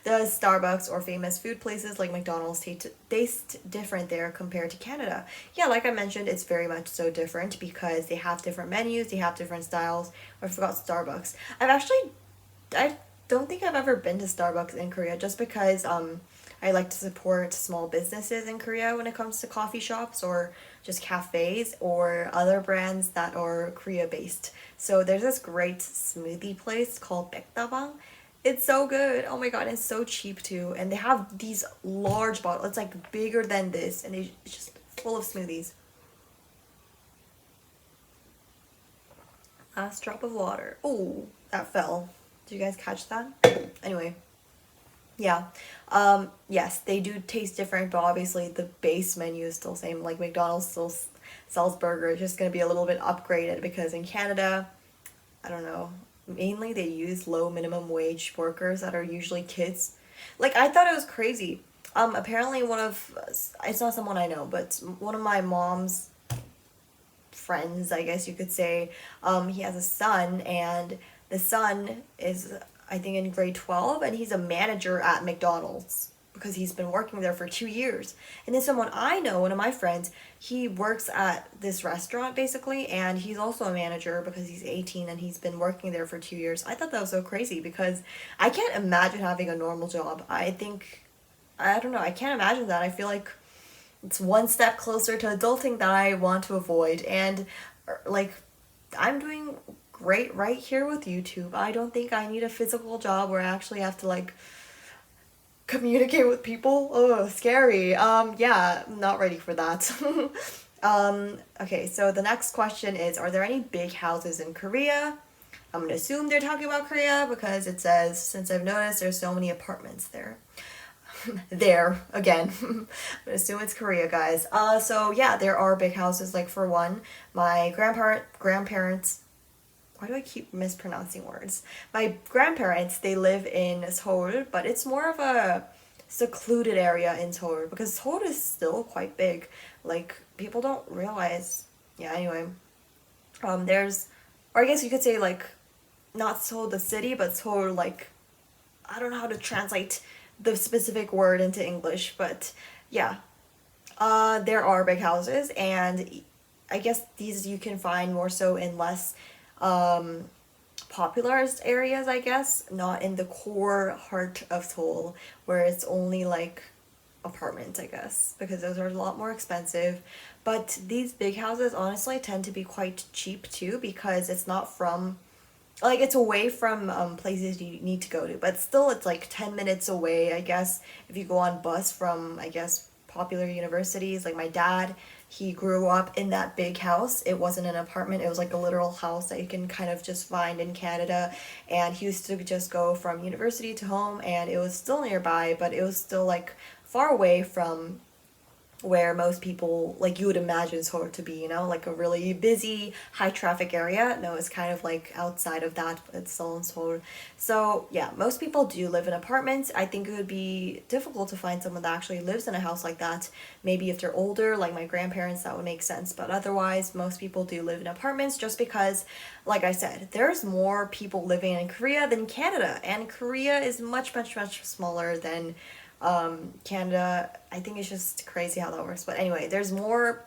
Does Starbucks or famous food places like McDonald's taste different there compared to Canada? Yeah, like I mentioned, it's very much so different because they have different menus, they have different styles. I forgot Starbucks. I don't think I've ever been to Starbucks in Korea just because I like to support small businesses in Korea when it comes to coffee shops or just cafes or other brands that are Korea based. So there's this great smoothie place called Baekdabang. It's so good. Oh my god, it's so cheap too. And they have these large bottles. It's like bigger than this and it's just full of smoothies. Last drop of water. Oh, that fell. Did you guys catch that? Anyway, yeah. Yes, they do taste different, but obviously the base menu is still same. Like McDonald's still sells burgers, it's just gonna be a little bit upgraded because in Canada, I don't know, mainly they use low minimum wage workers that are usually kids. Like I thought it was crazy. Apparently one of it's not someone I know, but one of my mom's friends, I guess you could say, he has a son, and the son is, I think, in grade 12, and he's a manager at McDonald's because he's been working there for 2 years. And then someone I know, one of my friends, he works at this restaurant basically, and he's also a manager because he's 18 and he's been working there for 2 years. I thought that was so crazy because I can't imagine having a normal job. I don't know, I can't imagine that. I feel like it's one step closer to adulting that I want to avoid. And like, I'm doing great right here with YouTube. I don't think I need a physical job where I actually have to like communicate with people. Oh, scary. Yeah, I'm not ready for that. Okay, so the next question is, are there any big houses in Korea? I'm gonna assume they're talking about Korea because it says, since I've noticed there's so many apartments there. There again. I'm gonna assume it's Korea, guys. So yeah, there are big houses. Like for one, my grandparents. Why do I keep mispronouncing words? My grandparents, they live in Seoul, but it's more of a secluded area in Seoul because Seoul is still quite big. Like people don't realize. Yeah. Anyway, there's, or I guess you could say like, not Seoul the city, but Seoul like, I don't know how to translate the specific word into English, but yeah, there are big houses, and I guess these you can find more so in less popular areas, I guess, not in the core heart of Seoul, where it's only like apartments, I guess, because those are a lot more expensive. But these big houses honestly tend to be quite cheap too, because it's not from, like, it's away from places you need to go to, but still it's like 10 minutes away, I guess, if you go on bus from, I guess, popular universities. Like my dad, he grew up in that big house. It wasn't an apartment, it was like a literal house that you can kind of just find in Canada, and he used to just go from university to home, and it was still nearby, but it was still like far away from where most people, like, you would imagine Seoul to be, you know, like a really busy, high traffic area. No, it's kind of like outside of that, but it's still in Seoul. So yeah, most people do live in apartments. I think it would be difficult to find someone that actually lives in a house like that. Maybe if they're older, like my grandparents, that would make sense. But otherwise, most people do live in apartments just because, like I said, there's more people living in Korea than Canada. And Korea is much, much, much smaller than Canada. I think it's just crazy how that works. But anyway, there's more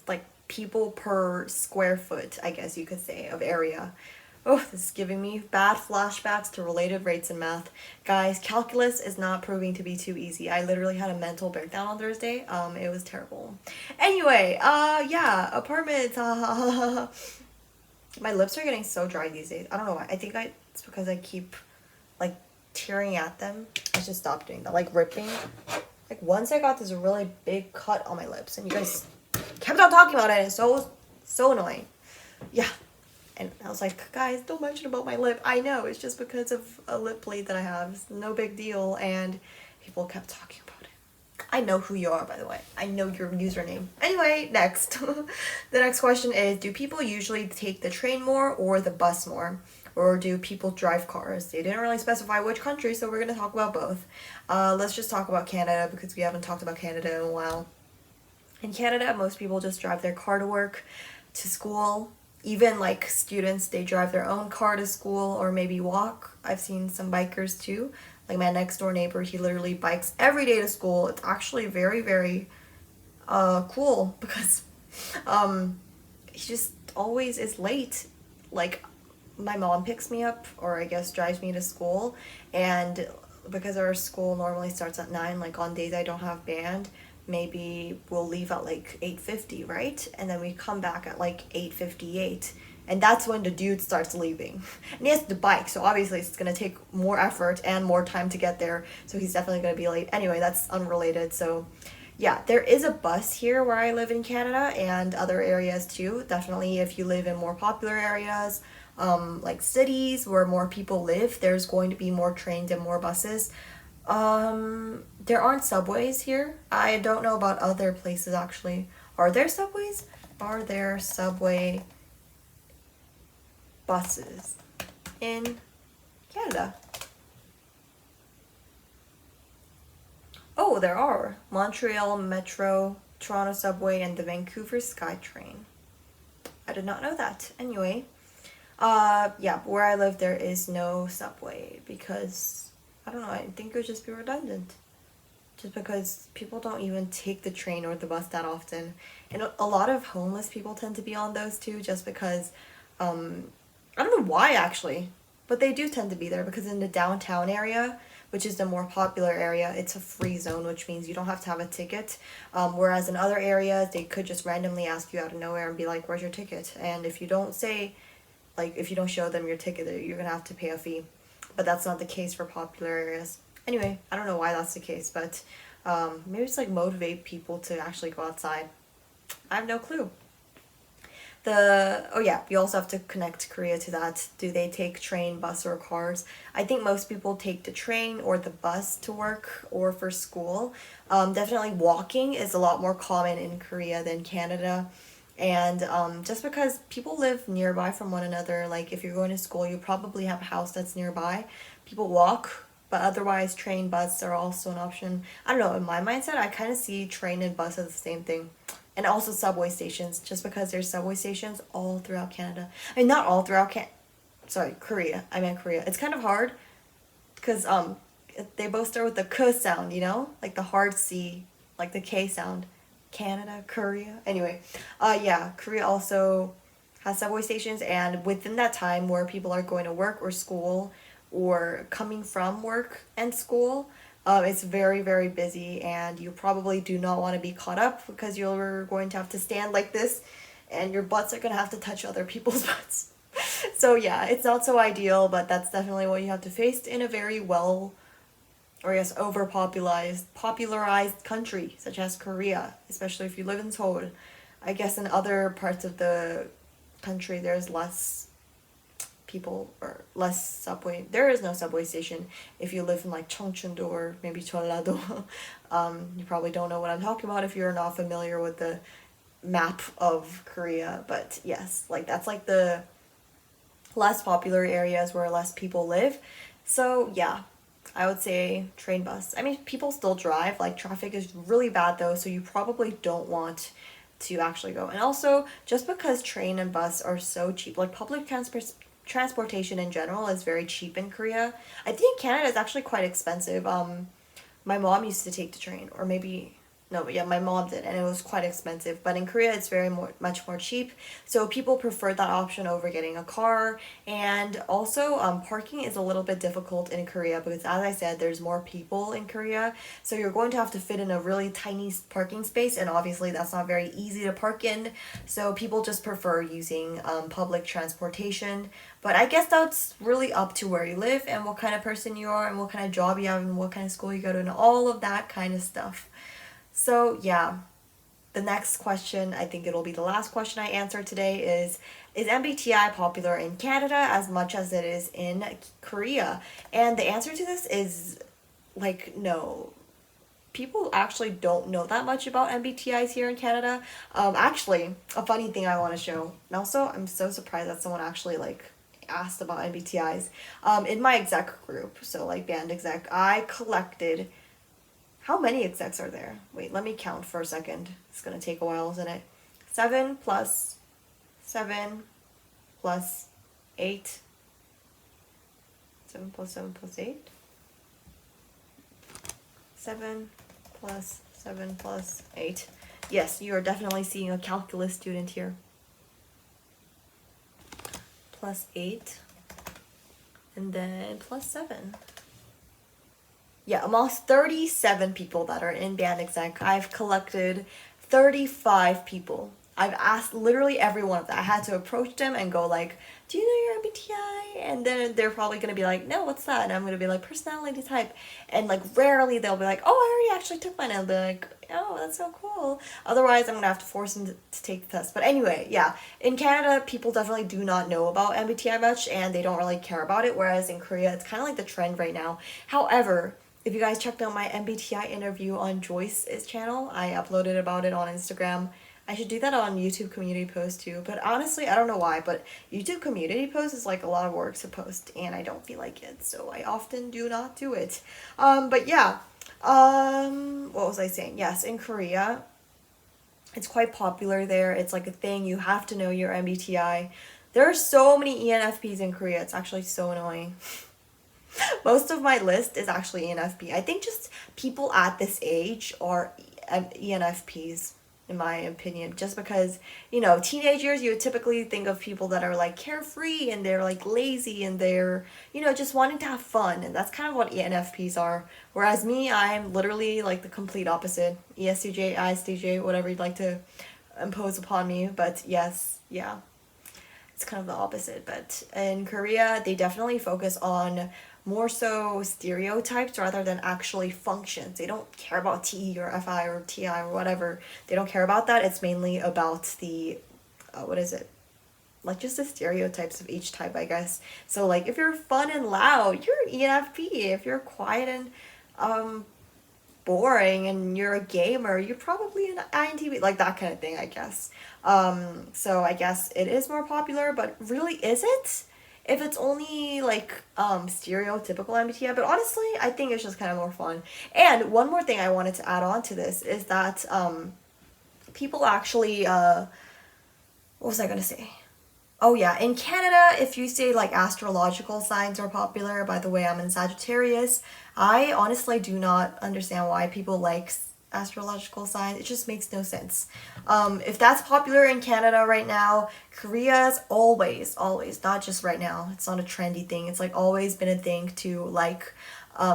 like people per square foot, I guess you could say, of area. Oh, this is giving me bad flashbacks to related rates in math. Guys, calculus is not proving to be too easy. I literally had a mental breakdown on Thursday. It was terrible. Anyway, yeah, apartments. My lips are getting so dry these days. I don't know why. I think it's because I keep like tearing at them. I should stop doing that, like ripping. Like once I got this really big cut on my lips, and you guys kept on talking about it, and it's so annoying. Yeah, and I was like, guys, don't mention about my lip. I know, it's just because of a lip bleed that I have. It's no big deal, and people kept talking about it. I know who you are, by the way. I know your username. Anyway, next. The next question is, do people usually take the train more or the bus more? Or do people drive cars? They didn't really specify which country, so we're going to talk about both. Let's just talk about Canada because we haven't talked about Canada in a while. In Canada, most people just drive their car to work, to school. Even like students, they drive their own car to school or maybe walk. I've seen some bikers too. Like my next door neighbor, he literally bikes every day to school. It's actually very, very cool because he just always is late. Like my mom picks me up, or I guess drives me to school, and because our school normally starts at 9, like on days I don't have band, maybe we'll leave at like 8:50, right? And then we come back at like 8:58. And that's when the dude starts leaving. And he has the bike, so obviously it's gonna take more effort and more time to get there. So he's definitely gonna be late. Anyway, that's unrelated. So yeah, there is a bus here where I live in Canada and other areas too. Definitely, if you live in more popular areas, like cities where more people live, there's going to be more trains and more buses. There aren't subways here. I don't know about other places actually. Are there subways? Are there subway buses in Canada? Oh, there are. Montreal Metro, Toronto Subway, and the Vancouver SkyTrain. I did not know that. Anyway, yeah, where I live there is no subway because, I don't know, I think it would just be redundant. Just because people don't even take the train or the bus that often. And a lot of homeless people tend to be on those too, just because, I don't know why actually, but they do tend to be there because in the downtown area, which is the more popular area, it's a free zone, which means you don't have to have a ticket. Whereas in other areas, they could just randomly ask you out of nowhere and be like, "Where's your ticket?" And if you don't say, like, if you don't show them your ticket, you're gonna have to pay a fee. But that's not the case for popular areas. Anyway, I don't know why that's the case, but maybe it's like motivate people to actually go outside. I have no clue. Oh yeah, you also have to connect Korea to that. Do they take train, bus, or cars? I think most people take the train or the bus to work or for school. Definitely walking is a lot more common in Korea than Canada. And just because people live nearby from one another, like if you're going to school, you probably have a house that's nearby. People walk, but otherwise, train, bus are also an option. I don't know, in my mindset, I kind of see train and bus as the same thing. And also subway stations, just because there's subway stations all throughout Canada. I mean, not all throughout sorry, Korea. I meant Korea. It's kind of hard because they both start with the k sound, you know, like the hard C, like the K sound. Canada, Korea. Anyway, yeah, Korea also has subway stations, and within that time where people are going to work or school or coming from work and school, it's very, very busy, and you probably do not want to be caught up because you're going to have to stand like this, and your butts are going to have to touch other people's butts. So yeah, it's not so ideal, but that's definitely what you have to face in a very well, or yes, popularized country such as Korea, especially if you live in Seoul. I guess in other parts of the country there's less people or less subway. There is no subway station if you live in like Cheongcheon or maybe Jeollado. You probably don't know what I'm talking about if you're not familiar with the map of Korea, but yes, like that's like the less popular areas where less people live. So yeah, I would say train, bus. I mean, people still drive. Like traffic is really bad though, so you probably don't want to actually go. And also, just because train and bus are so cheap, like transportation in general is very cheap in Korea. I think Canada is actually quite expensive. My mom used to take the train, or maybe no, but yeah, my mom did, and it was quite expensive. But in Korea, it's much more cheap. So people prefer that option over getting a car. And also, parking is a little bit difficult in Korea because, as I said, there's more people in Korea. So you're going to have to fit in a really tiny parking space, and obviously that's not very easy to park in. So people just prefer using public transportation. But I guess that's really up to where you live and what kind of person you are and what kind of job you have and what kind of school you go to and all of that kind of stuff. So yeah, the next question, I think it'll be the last question I answer today, is MBTI popular in Canada as much as it is in Korea? And the answer to this is like no. People actually don't know that much about MBTIs here in Canada. Actually, a funny thing I want to show. And also, I'm so surprised that someone actually like asked about MBTIs. In my exec group, so like band exec, I collected. How many execs are there? Wait, let me count for a second. It's gonna take a while, isn't it? 7 plus 7 plus 8. 7 plus 7 plus 8? 7 plus 7 plus 8. Yes, you are definitely seeing a calculus student here. Plus 8. And then plus 7. Yeah, amongst 37 people that are in band exec, I've collected 35 people. I've asked literally every one of them. I had to approach them and go like, do you know your MBTI? And then they're probably going to be like, no, what's that? And I'm going to be like, personality type. And like rarely they'll be like, oh, I already actually took mine. And I'll be like, oh, that's so cool. Otherwise, I'm going to have to force them to take the test. But anyway, yeah. In Canada, people definitely do not know about MBTI much and they don't really care about it. Whereas in Korea, it's kind of like the trend right now. However, if you guys checked out my MBTI interview on Joyce's channel, I uploaded about it on Instagram. I should do that on YouTube community post too, but honestly, I don't know why, but YouTube community post is like a lot of work to post, and I don't feel like it, so I often do not do it. But yeah, what was I saying? Yes, in Korea, it's quite popular there. It's like a thing. You have to know your MBTI. There are so many ENFPs in Korea. It's actually so annoying. Most of my list is actually ENFP. I think just people at this age are ENFPs, in my opinion, just because, you know, teenagers, you would typically think of people that are like carefree and they're like lazy and they're, you know, just wanting to have fun. And that's kind of what ENFPs are. Whereas me, I'm literally like the complete opposite. ESTJ, ISTJ, whatever you'd like to impose upon me. But yes, yeah. It's kind of the opposite. But in Korea, they definitely focus on more so stereotypes rather than actually functions. They don't care about T or FI or TI or whatever. They don't care about that. It's mainly about the, what is it? Like just the stereotypes of each type, I guess. So like if you're fun and loud, you're an ENFP. If you're quiet and boring and you're a gamer, you're probably an INTP, like that kind of thing, I guess. So I guess it is more popular, but really is it? If it's only like stereotypical MBTI, but honestly, I think it's just kind of more fun. And one more thing I wanted to add on to this is that people actually what was I gonna say? Oh yeah, in Canada, if you say like astrological signs are popular, by the way, I'm in Sagittarius. I honestly do not understand why people like astrological signs. It just makes no sense. If that's popular in Canada right now, Korea's always, not just right now. It's not a trendy thing. It's like always been a thing to like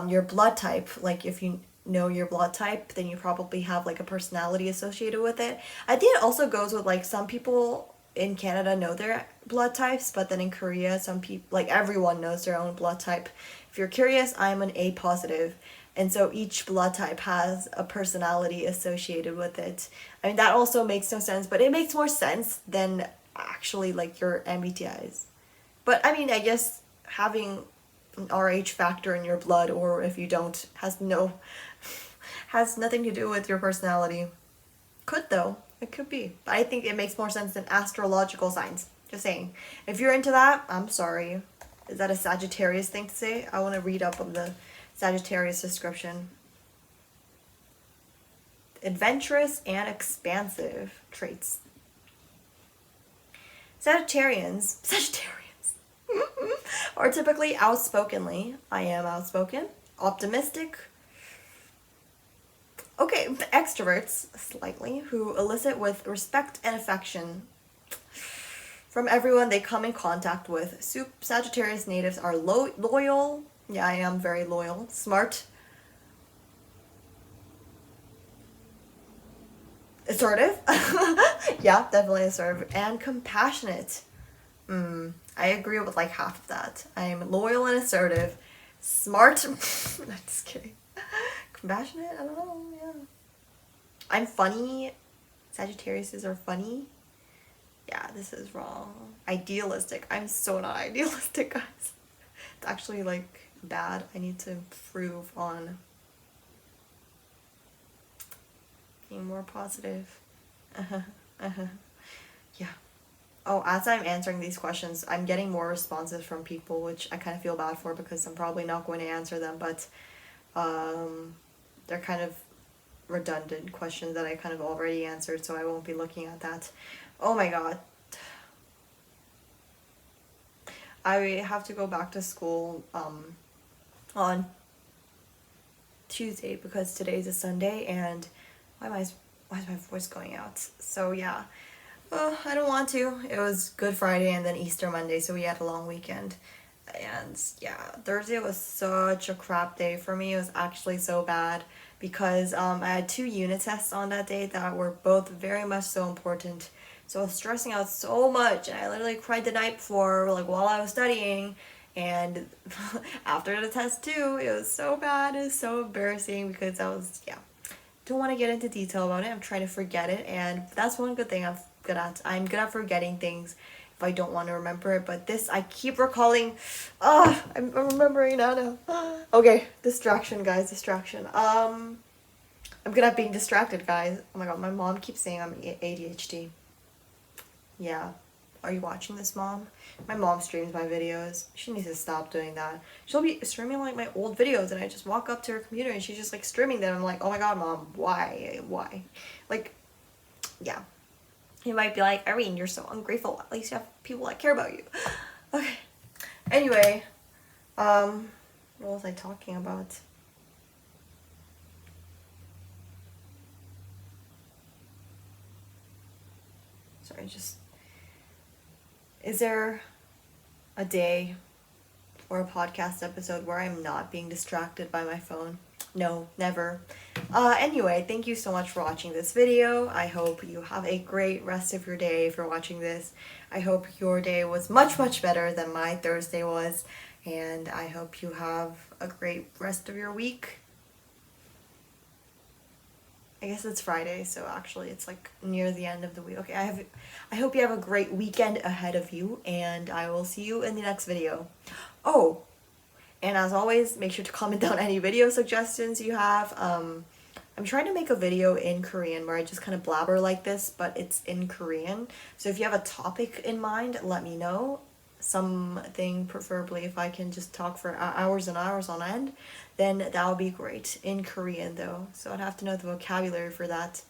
your blood type. Like if you know your blood type, then you probably have like a personality associated with it. I think it also goes with like some people in Canada know their blood types, but then in Korea, some people, like everyone knows their own blood type. If you're curious, I'm an A positive. And so each blood type has a personality associated with it. I mean, that also makes no sense, but it makes more sense than actually like your MBTIs. But I mean, I guess having an RH factor in your blood, or if you don't, has nothing to do with your personality. Could though. It could be. But I think it makes more sense than astrological signs. Just saying. If you're into that, I'm sorry. Is that a Sagittarius thing to say? I want to read up on the Sagittarius description. Adventurous and expansive traits. Sagittarians are typically outspokenly, I am outspoken, optimistic, okay, extroverts, slightly, who elicit with respect and affection from everyone they come in contact with. Sagittarius natives are loyal. Yeah, I am very loyal. Smart. Assertive. Yeah, definitely assertive. And compassionate. I agree with like half of that. I'm loyal and assertive. Smart. I'm just kidding. Compassionate? I don't know. Yeah. I'm funny. Sagittariuses are funny. Yeah, this is wrong. Idealistic. I'm so not idealistic, guys. It's actually like bad. I need to improve on being more positive. Yeah. Oh, as I'm answering these questions, I'm getting more responses from people, which I kind of feel bad for because I'm probably not going to answer them, but they're kind of redundant questions that I kind of already answered, so I won't be looking at that. Oh my god. I have to go back to school on Tuesday because today's a Sunday and why is my voice going out? So yeah. I don't want to. It was Good Friday and then Easter Monday, so we had a long weekend. And yeah, Thursday was such a crap day for me. It was actually so bad because I had two unit tests on that day that were both very much so important. So I was stressing out so much, and I literally cried the night before, like while I was studying. And after the test too, it was so bad. It was so embarrassing because I was, yeah, don't want to get into detail about it. I'm trying to forget it, and that's one good thing I'm good at. I'm good at forgetting things if I don't want to remember it. But this, I keep recalling. I'm remembering now. Okay, distraction, guys. Distraction. I'm good at being distracted, guys. Oh my god, my mom keeps saying I'm ADHD. Yeah. Are you watching this, Mom? My mom streams my videos. She needs to stop doing that. She'll be streaming like my old videos and I just walk up to her computer and she's just like streaming them. I'm like, oh my god, Mom, why? Why? Like, yeah. You might be like, Irene, you're so ungrateful. At least you have people that care about you. Okay. Anyway, what was I talking about? Sorry, just... Is there a day or a podcast episode where I'm not being distracted by my phone? No, never. Anyway, thank you so much for watching this video. I hope you have a great rest of your day if you're watching this. I hope your day was much, much better than my Thursday was. And I hope you have a great rest of your week. I guess it's Friday, so actually it's like near the end of the week. Okay, I hope you have a great weekend ahead of you, and I will see you in the next video. Oh, and as always, make sure to comment down any video suggestions you have. I'm trying to make a video in Korean where I just kind of blabber like this, but it's in Korean. So if you have a topic in mind, let me know. Something preferably if I can just talk for hours and hours on end, then that would be great. In Korean though, so I'd have to know the vocabulary for that.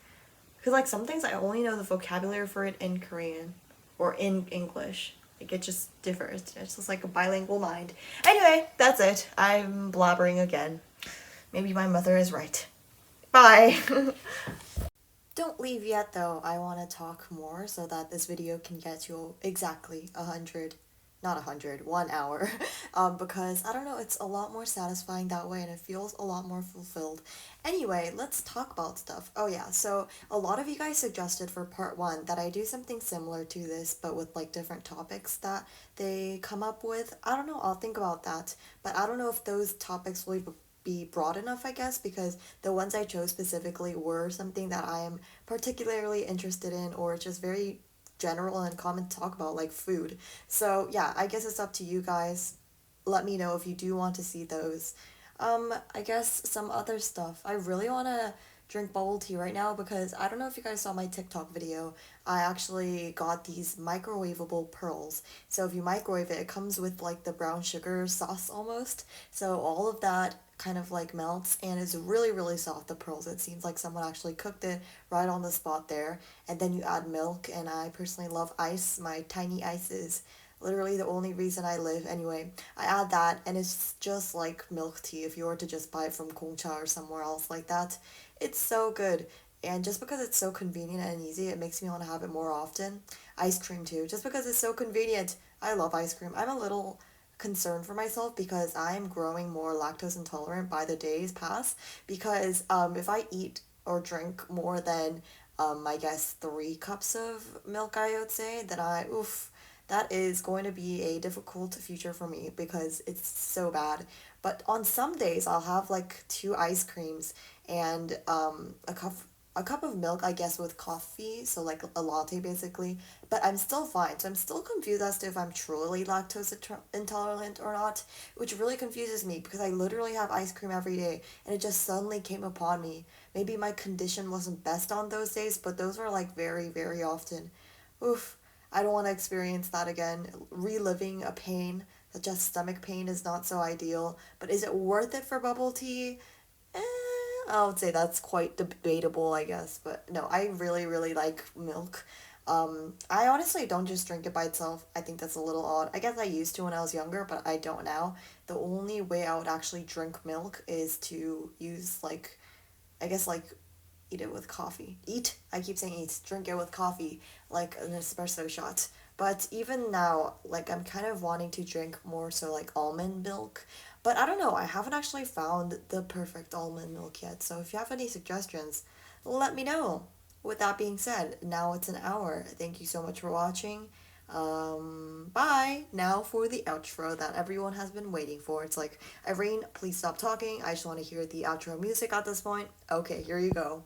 Because like some things I only know the vocabulary for it in Korean or in English. Like it just differs. It's just like a bilingual mind. Anyway, that's it. I'm blabbering again. Maybe my mother is right. Bye! Don't leave yet though. I want to talk more so that this video can get to exactly 100. Not 100, 1 hour, because I don't know, it's a lot more satisfying that way and it feels a lot more fulfilled. Anyway, let's talk about stuff. Oh yeah, so a lot of you guys suggested for part 1 that I do something similar to this, but with like different topics that they come up with. I don't know, I'll think about that, but I don't know if those topics will be broad enough, I guess, because the ones I chose specifically were something that I am particularly interested in or just very general and common talk about, like food. So yeah, I guess it's up to you guys. Let me know if you do want to see those. I guess some other stuff. I really want to drink bubble tea right now because I don't know if you guys saw my TikTok video. I actually got these microwavable pearls. So if you microwave it, it comes with like the brown sugar sauce almost. So all of that kind of like melts and is really, really soft, the pearls. It seems like someone actually cooked it right on the spot there. And then you add milk, and I personally love ice. My tiny ice is literally the only reason I live. Anyway, I add that and it's just like milk tea if you were to just buy it from Gongcha or somewhere else like that. It's so good. And just because it's so convenient and easy, it makes me want to have it more often. Ice cream too, just because it's so convenient. I love ice cream. I'm a little concerned for myself because I'm growing more lactose intolerant by the days pass, because if I eat or drink more than I guess 3 cups of milk, I would say, then that is going to be a difficult future for me because it's so bad. But on some days I'll have like 2 ice creams and a cup of milk, I guess, with coffee, so like a latte basically, but I'm still fine. So I'm still confused as to if I'm truly lactose intolerant or not, which really confuses me because I literally have ice cream every day and it just suddenly came upon me. Maybe my condition wasn't best on those days, but those were like very, very often. Oof, I don't want to experience that again. Reliving a pain, that just stomach pain is not so ideal, but is it worth it for bubble tea? I would say that's quite debatable, I guess. But no, I really, really like milk. I honestly don't just drink it by itself. I think that's a little odd. I guess I used to when I was younger, but I don't now. The only way I would actually drink milk is to use like, I guess like eat it with coffee. Eat? I keep saying eat. Drink it with coffee, like an espresso shot. But even now, like I'm kind of wanting to drink more so like almond milk. But I don't know, I haven't actually found the perfect almond milk yet. So if you have any suggestions, let me know. With that being said, now it's an hour. Thank you so much for watching. Bye. Now for the outro that everyone has been waiting for. It's like, Irene, please stop talking. I just want to hear the outro music at this point. Okay, here you go.